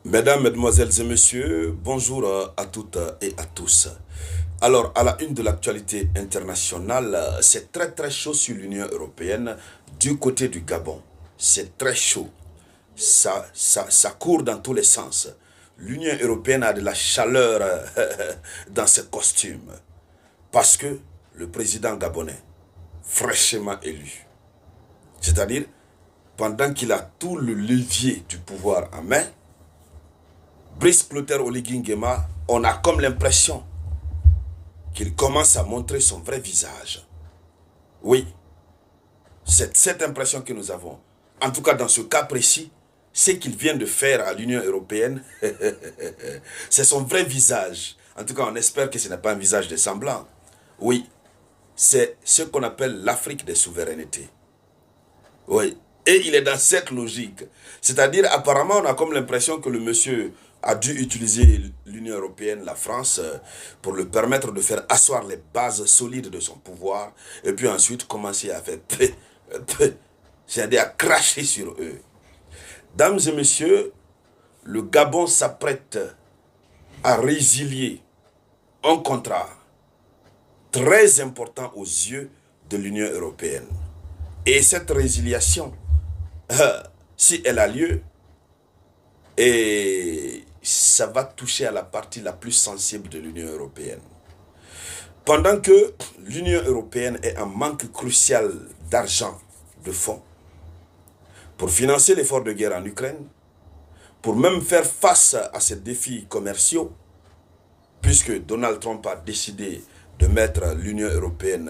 Mesdames, Mesdemoiselles et Messieurs, bonjour à toutes et à tous. Alors, à la une de l'actualité internationale, c'est très chaud sur l'Union européenne du côté du Gabon. C'est très chaud. Ça court dans tous les sens. L'Union européenne a de la chaleur dans ses costumes parce que le président gabonais, fraîchement élu, c'est-à-dire pendant qu'il a tout le levier du pouvoir en main, Brice Clotaire Oligui Nguema, on a comme l'impression qu'il commence à montrer son vrai visage. Oui, c'est cette impression que nous avons. En tout cas, dans ce cas précis, ce qu'il vient de faire à l'Union européenne, c'est son vrai visage. En tout cas, on espère que ce n'est pas un visage de semblant. Oui, c'est ce qu'on appelle l'Afrique des souverainetés. Oui, et il est dans cette logique. C'est-à-dire, apparemment, on a comme l'impression que le monsieur a dû utiliser l'Union européenne, la France, pour le permettre de faire asseoir les bases solides de son pouvoir, et puis ensuite commencer à faire c'est-à-dire à cracher sur eux. Dames et messieurs, le Gabon s'apprête à résilier un contrat très important aux yeux de l'Union européenne. Et cette résiliation, si elle a lieu, et ça va toucher à la partie la plus sensible de l'Union européenne. Pendant que l'Union européenne est en manque crucial d'argent, de fonds, pour financer l'effort de guerre en Ukraine, pour même faire face à ces défis commerciaux, puisque Donald Trump a décidé de mettre l'Union européenne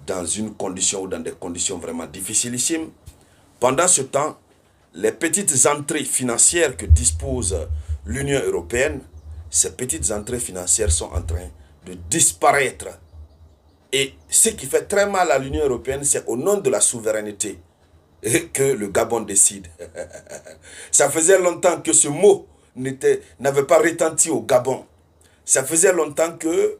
dans une condition ou dans des conditions vraiment difficilissimmes, pendant ce temps, les petites entrées financières que dispose l'Union européenne, ces petites entrées financières sont en train de disparaître. Et ce qui fait très mal à l'Union européenne, c'est au nom de la souveraineté que le Gabon décide. Ça faisait longtemps que ce mot n'avait pas retenti au Gabon. Ça faisait longtemps que,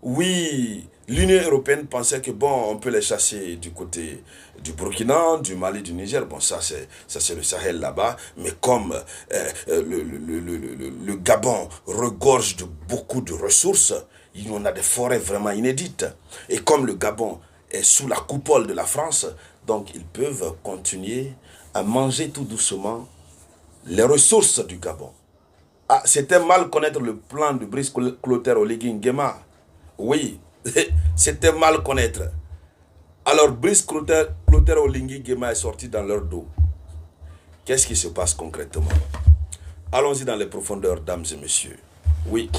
oui, l'Union européenne pensait que, bon, on peut les chasser du côté du Burkina, du Mali, du Niger. Bon, ça c'est le Sahel là-bas. Mais comme le Gabon regorge de beaucoup de ressources, il y en a des forêts vraiment inédites. Et comme le Gabon est sous la coupole de la France, donc ils peuvent continuer à manger tout doucement les ressources du Gabon. Ah, c'était mal connaître le plan de Brice Clotaire Oligui Nguema. Oui, c'était mal connaître. Alors Brice Clotaire Oligui Nguema est sorti dans leur dos. Qu'est-ce qui se passe concrètement? Allons-y dans les profondeurs, dames et messieurs. Oui,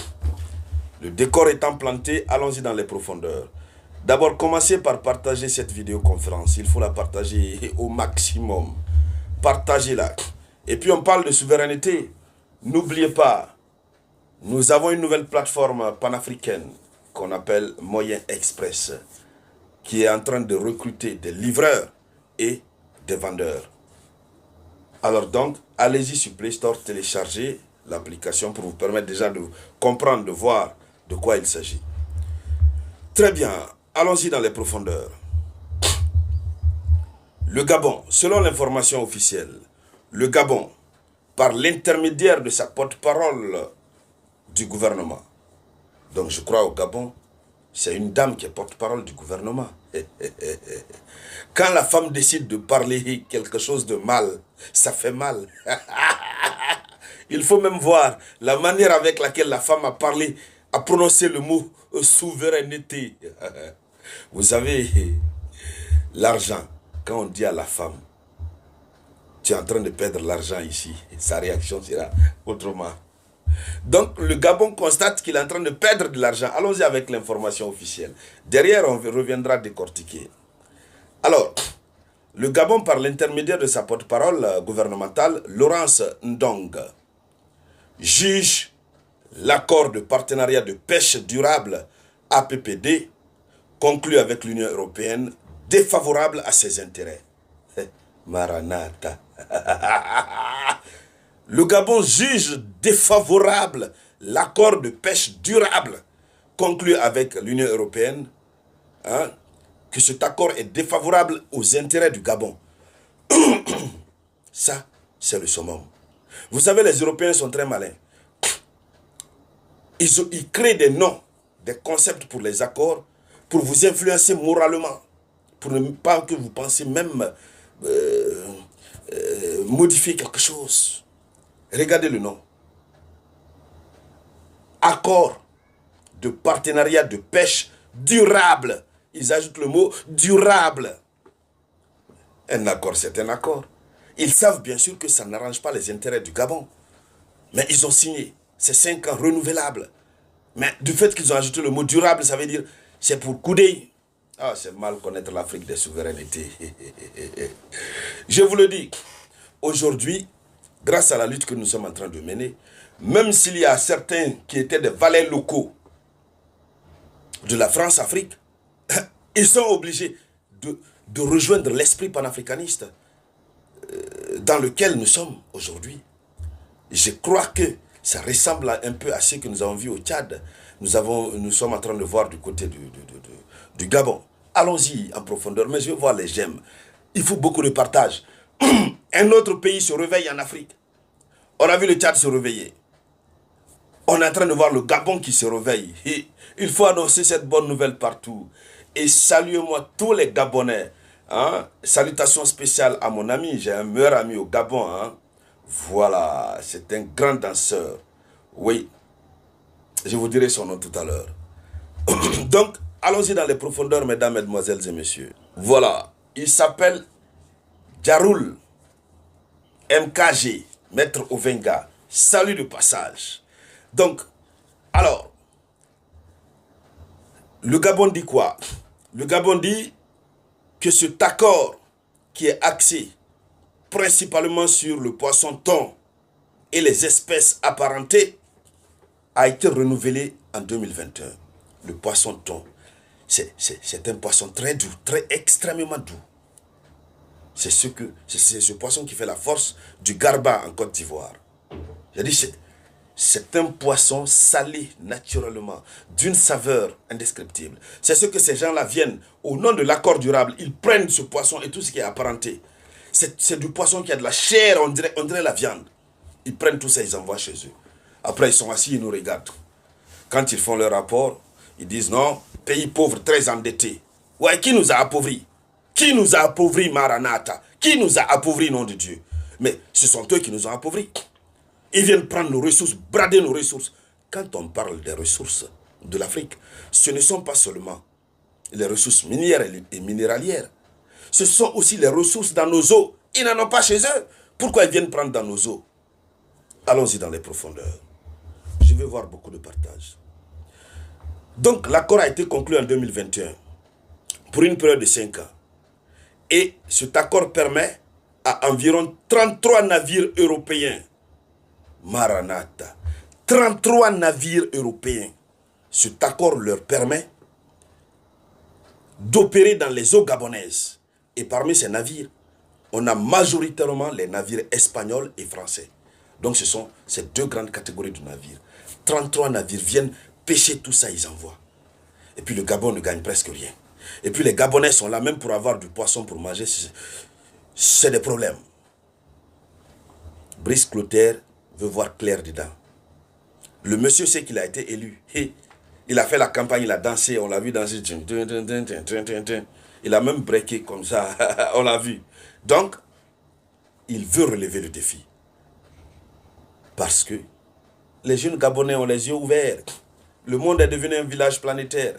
le décor étant planté, allons-y dans les profondeurs. D'abord, commencez par partager cette vidéoconférence. Il faut la partager au maximum. Partagez-la. Et puis on parle de souveraineté. N'oubliez pas, nous avons une nouvelle plateforme panafricaine qu'on appelle Moyen Express, qui est en train de recruter des livreurs et des vendeurs. Alors donc, allez-y sur Play Store, téléchargez l'application pour vous permettre déjà de comprendre, de voir de quoi il s'agit. Très bien, allons-y dans les profondeurs. Le Gabon, selon l'information officielle, le Gabon, par l'intermédiaire de sa porte-parole du gouvernement. Donc je crois au Gabon, c'est une dame qui est porte-parole du gouvernement. Quand la femme décide de parler quelque chose de mal, ça fait mal. Il faut même voir la manière avec laquelle la femme a parlé, a prononcé le mot souveraineté. Vous savez, l'argent, quand on dit à la femme, tu es en train de perdre l'argent ici, sa réaction sera autrement. Donc le Gabon constate qu'il est en train de perdre de l'argent. Allons-y avec l'information officielle. Derrière, on reviendra décortiquer. Alors, le Gabon, par l'intermédiaire de sa porte-parole gouvernementale, Laurence Ndong, juge l'accord de partenariat de pêche durable APPD conclu avec l'Union européenne défavorable à ses intérêts. Maranatha. Le Gabon juge défavorable l'accord de pêche durable conclu avec l'Union européenne, que cet accord est défavorable aux intérêts du Gabon. Ça, c'est le summum. Vous savez, les Européens sont très malins. Ils créent des noms, des concepts pour les accords, pour vous influencer moralement, pour ne pas que vous pensiez même modifier quelque chose. Regardez le nom. Accord de partenariat de pêche durable. Ils ajoutent le mot durable. Un accord, c'est un accord. Ils savent bien sûr que ça n'arrange pas les intérêts du Gabon. Mais ils ont signé. C'est 5 ans renouvelables. Mais du fait qu'ils ont ajouté le mot durable, ça veut dire c'est pour couder. Ah, c'est mal connaître l'Afrique des souverainetés. Je vous le dis, aujourd'hui, grâce à la lutte que nous sommes en train de mener, même s'il y a certains qui étaient des valets locaux de la France-Afrique, ils sont obligés de rejoindre l'esprit panafricaniste dans lequel nous sommes aujourd'hui. Je crois que ça ressemble un peu à ce que nous avons vu au Tchad. Nous sommes en train de voir du côté du Gabon. Allons-y en profondeur, mais je veux voir les gemmes. Il faut beaucoup de partage. Un autre pays se réveille en Afrique. On a vu le Tchad se réveiller. On est en train de voir le Gabon qui se réveille. Et il faut annoncer cette bonne nouvelle partout. Et saluez-moi tous les Gabonais. Hein? Salutations spéciales à mon ami. J'ai un meilleur ami au Gabon. Hein? Voilà, c'est un grand danseur. Oui, je vous dirai son nom tout à l'heure. Donc, allons-y dans les profondeurs, mesdames, mesdemoiselles et messieurs. Voilà, il s'appelle Djaroul MKG, Maître Ovenga. Salut de passage. Donc, alors, le Gabon dit quoi? Le Gabon dit que cet accord qui est axé principalement sur le poisson-thon et les espèces apparentées, a été renouvelé en 2021. Le poisson-thon, c'est un poisson très doux, extrêmement doux. C'est ce poisson qui fait la force du garba en Côte d'Ivoire. J'ai dit, c'est un poisson salé naturellement, d'une saveur indescriptible. C'est ce que ces gens-là viennent, au nom de l'accord durable, ils prennent ce poisson et tout ce qui est apparenté. C'est du poisson qui a de la chair, on dirait la viande. Ils prennent tout ça, ils envoient chez eux. Après, ils sont assis, ils nous regardent. Quand ils font leur rapport, ils disent non, pays pauvre, très endetté. Ouais, qui nous a appauvris? Qui nous a appauvris, Maranatha? Qui nous a appauvris, nom de Dieu? Mais ce sont eux qui nous ont appauvris. Ils viennent prendre nos ressources, brader nos ressources. Quand on parle des ressources de l'Afrique, ce ne sont pas seulement les ressources minières et minéralières. Ce sont aussi les ressources dans nos eaux. Ils n'en ont pas chez eux. Pourquoi ils viennent prendre dans nos eaux? Allons-y dans les profondeurs. Je vais voir beaucoup de partage. Donc, l'accord a été conclu en 2021 pour une période de 5 ans. Et cet accord permet à environ 33 navires européens, Maranatha, 33 navires européens, cet accord leur permet d'opérer dans les eaux gabonaises. Et parmi ces navires, on a majoritairement les navires espagnols et français. Donc ce sont ces deux grandes catégories de navires. 33 navires viennent pêcher tout ça, ils envoient. Et puis le Gabon ne gagne presque rien. Et puis les Gabonais sont là même pour avoir du poisson pour manger. C'est des problèmes. Brice Clotaire veut voir clair dedans. Le monsieur sait qu'il a été élu. Il a fait la campagne, il a dansé, on l'a vu danser. Il a même breaké comme ça, on l'a vu. Donc, il veut relever le défi. Parce que les jeunes Gabonais ont les yeux ouverts. Le monde est devenu un village planétaire.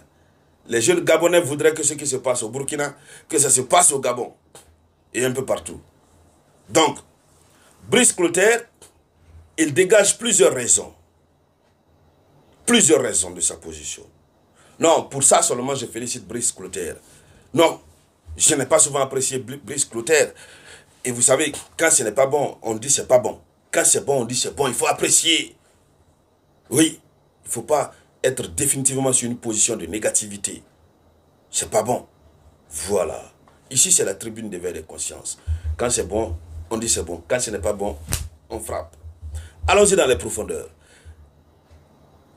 Les jeunes Gabonais voudraient que ce qui se passe au Burkina, que ça se passe au Gabon. Et un peu partout. Donc, Brice Clotaire, il dégage plusieurs raisons. Plusieurs raisons de sa position. Non, pour ça seulement je félicite Brice Clotaire. Non, je n'ai pas souvent apprécié Brice Clotaire. Et vous savez, quand ce n'est pas bon, on dit c'est pas bon. Quand c'est bon, on dit c'est bon. Il faut apprécier. Oui, il ne faut pas être définitivement sur une position de négativité. C'est pas bon. Voilà. Ici, c'est la tribune des veilles de conscience. Quand c'est bon, on dit c'est bon. Quand ce n'est pas bon, on frappe. Allons-y dans les profondeurs.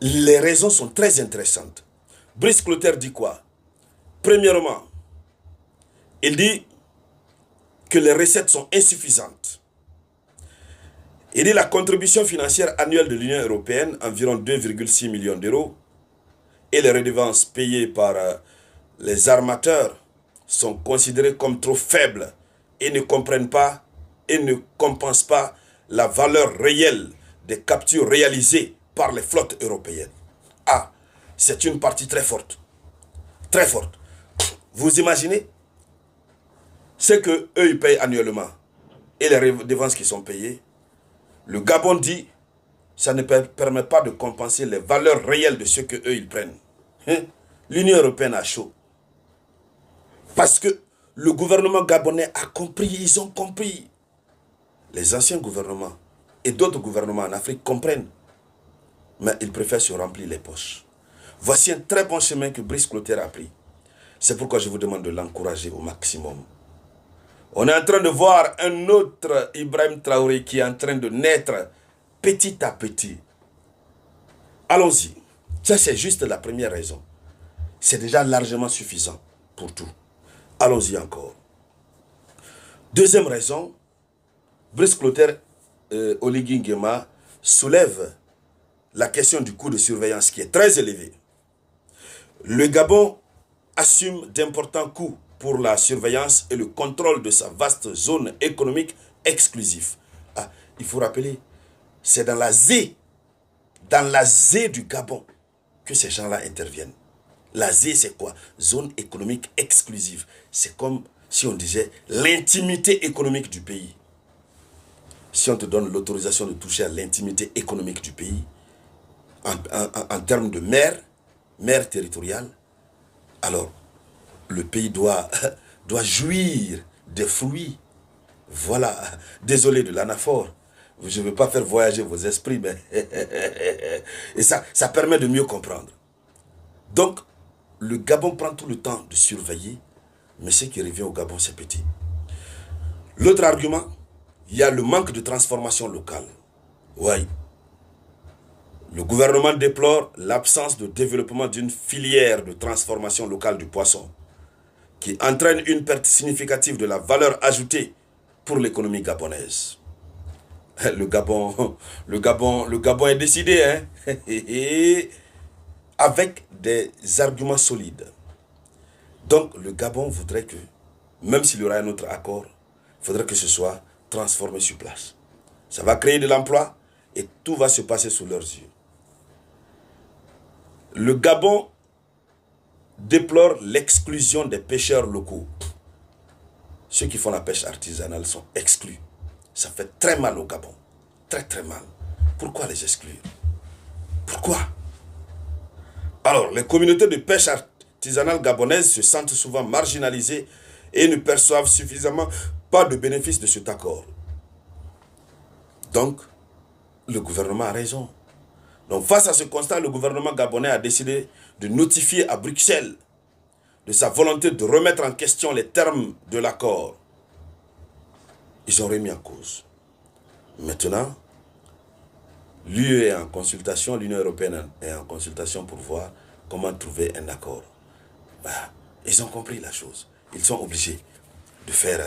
Les raisons sont très intéressantes. Brice Clotaire dit quoi? Premièrement, il dit que les recettes sont insuffisantes. Il dit la contribution financière annuelle de l'Union européenne, environ 2,6 millions d'euros, et les redevances payées par les armateurs sont considérées comme trop faibles et ne comprennent pas et ne compensent pas la valeur réelle des captures réalisées par les flottes européennes. Ah, c'est une partie très forte. Très forte. Vous imaginez ce qu'eux, ils payent annuellement et les redevances qui sont payées. Le Gabon dit, ça ne permet pas de compenser les valeurs réelles de ce qu'eux, ils prennent. Hein? L'Union européenne a chaud. Parce que le gouvernement gabonais a compris, ils ont compris. Les anciens gouvernements et d'autres gouvernements en Afrique comprennent. Mais ils préfèrent se remplir les poches. Voici un très bon chemin que Brice Clotaire a pris. C'est pourquoi je vous demande de l'encourager au maximum. On est en train de voir un autre Ibrahim Traoré qui est en train de naître petit à petit. Allons-y. Ça, c'est juste la première raison. C'est déjà largement suffisant pour tout. Allons-y encore. Deuxième raison, Brice Clotaire Oligui Nguema soulève la question du coût de surveillance qui est très élevé. Le Gabon assume d'importants coûts pour la surveillance et le contrôle de sa vaste zone économique exclusive. Ah, il faut rappeler, c'est dans la ZE du Gabon que ces gens-là interviennent. La ZE, c'est quoi? Zone économique exclusive. C'est comme si on disait l'intimité économique du pays. Si on te donne l'autorisation de toucher à l'intimité économique du pays, en termes de mer territoriale, alors le pays doit jouir des fruits. Voilà. Désolé de l'anaphore. Je ne veux pas faire voyager vos esprits, mais et ça permet de mieux comprendre. Donc, le Gabon prend tout le temps de surveiller, mais ce qui revient au Gabon, c'est petit. L'autre argument, il y a le manque de transformation locale. Oui. Le gouvernement déplore l'absence de développement d'une filière de transformation locale du poisson, qui entraîne une perte significative de la valeur ajoutée pour l'économie gabonaise. Le Gabon est décidé, hein? Avec des arguments solides. Donc, le Gabon voudrait que, même s'il y aura un autre accord, il faudrait que ce soit transformé sur place. Ça va créer de l'emploi et tout va se passer sous leurs yeux. Le Gabon déplore l'exclusion des pêcheurs locaux. Ceux qui font la pêche artisanale sont exclus. Ça fait très mal au Gabon. Très très mal. Pourquoi les exclure? Pourquoi? Alors, les communautés de pêche artisanale gabonaises se sentent souvent marginalisées et ne perçoivent suffisamment pas de bénéfices de cet accord. Donc, le gouvernement a raison. Donc, face à ce constat, le gouvernement gabonais a décidé de notifier à Bruxelles de sa volonté de remettre en question les termes de l'accord. Ils ont remis en cause. Maintenant, l'UE est en consultation, l'Union européenne est en consultation pour voir comment trouver un accord. Ils ont compris la chose. Ils sont obligés de faire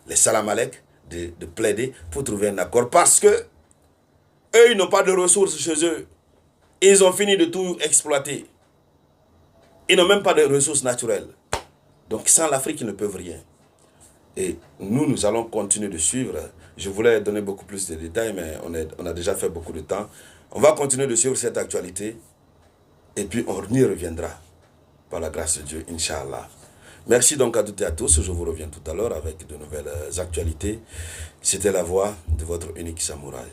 les salamalek, de plaider pour trouver un accord parce que eux, ils n'ont pas de ressources chez eux. Ils ont fini de tout exploiter. Ils n'ont même pas de ressources naturelles. Donc sans l'Afrique, ils ne peuvent rien. Et nous allons continuer de suivre. Je voulais donner beaucoup plus de détails, mais on a déjà fait beaucoup de temps. On va continuer de suivre cette actualité. Et puis on y reviendra. Par la grâce de Dieu, Inch'Allah. Merci donc à toutes et à tous. Je vous reviens tout à l'heure avec de nouvelles actualités. C'était la voix de votre unique samouraï.